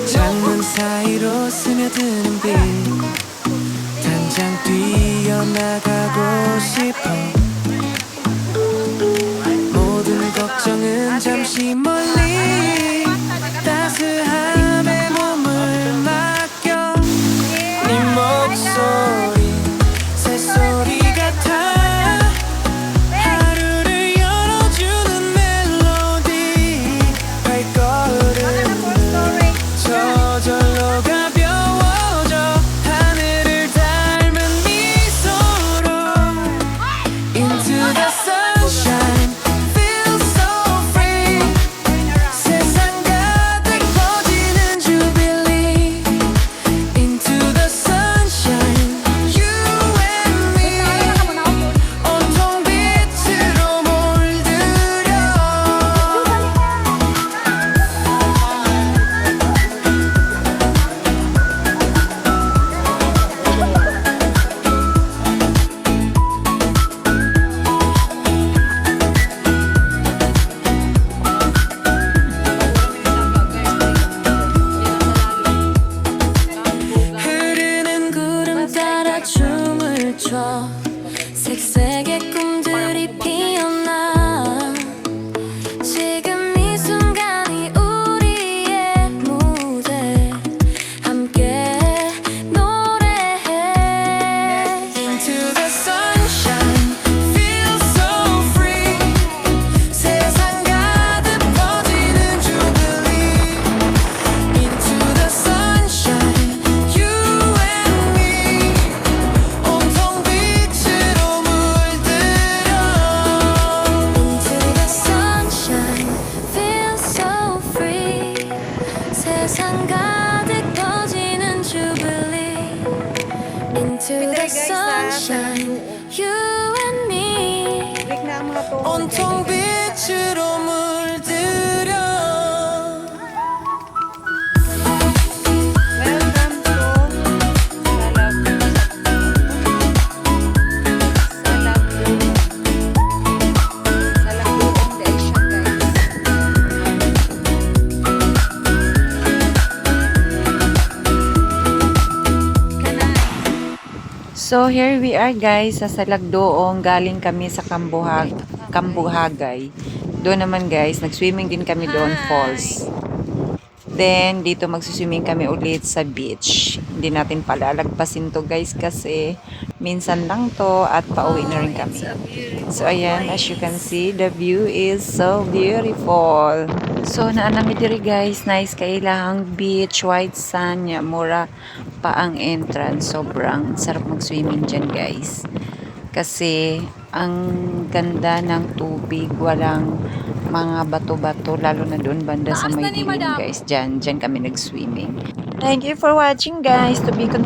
창문 사이로 스며드는 빛 당장 뛰어나가고 싶어 모든 걱정은 잠시 멀리 따스함에 몸을 맡겨 네 목소리 새소리 같아 하루를 열어주는 멜로디 발걸음 저절로 가벼워져 하늘을 닮은 미소로 Into the sunshine feel so free 세상 가득 퍼지는 jubilee Into the sunshine you and me 온통 빛으로 몰들여 흐르는 구름 따라 춤을 춰 색색의 꿈들이 피어나 지금 이 순간이 우리의 무대 함께 노래해 Into the sunshine feel so free 세상 가득 퍼지는 jubilee Into the sunshine you and me 온통 빛으로 물들여 Into the sunshine feel so free 세상 가득 퍼지는 jubilee Into the sunshine you and me Break na ang mga to. 온통 빛으로 물들여 Welcome to Salagdoong Direction, guys. So here we are guys sa Salagdoong, galing kami sa Kambuhagay. Doon naman guys, nag-swimming din kami doon, falls. Then dito magsiswimming kami ulit sa beach. Hindi natin palalagpasin to guys kasi minsan lang to at pauwi na rin kami. So ayan, as you can see, the view is so beautiful. So naanami diri guys, nice kailahang beach, white sand, nya mura pa ang entrance. Sobrang sarap mag-swimming dyan guys. Kasi ang ganda ng tubig, walang mga bato-bato, lalo na doon banda sa may dilim guys. Dyan kami nag-swimming. Thank you for watching guys. To be continued.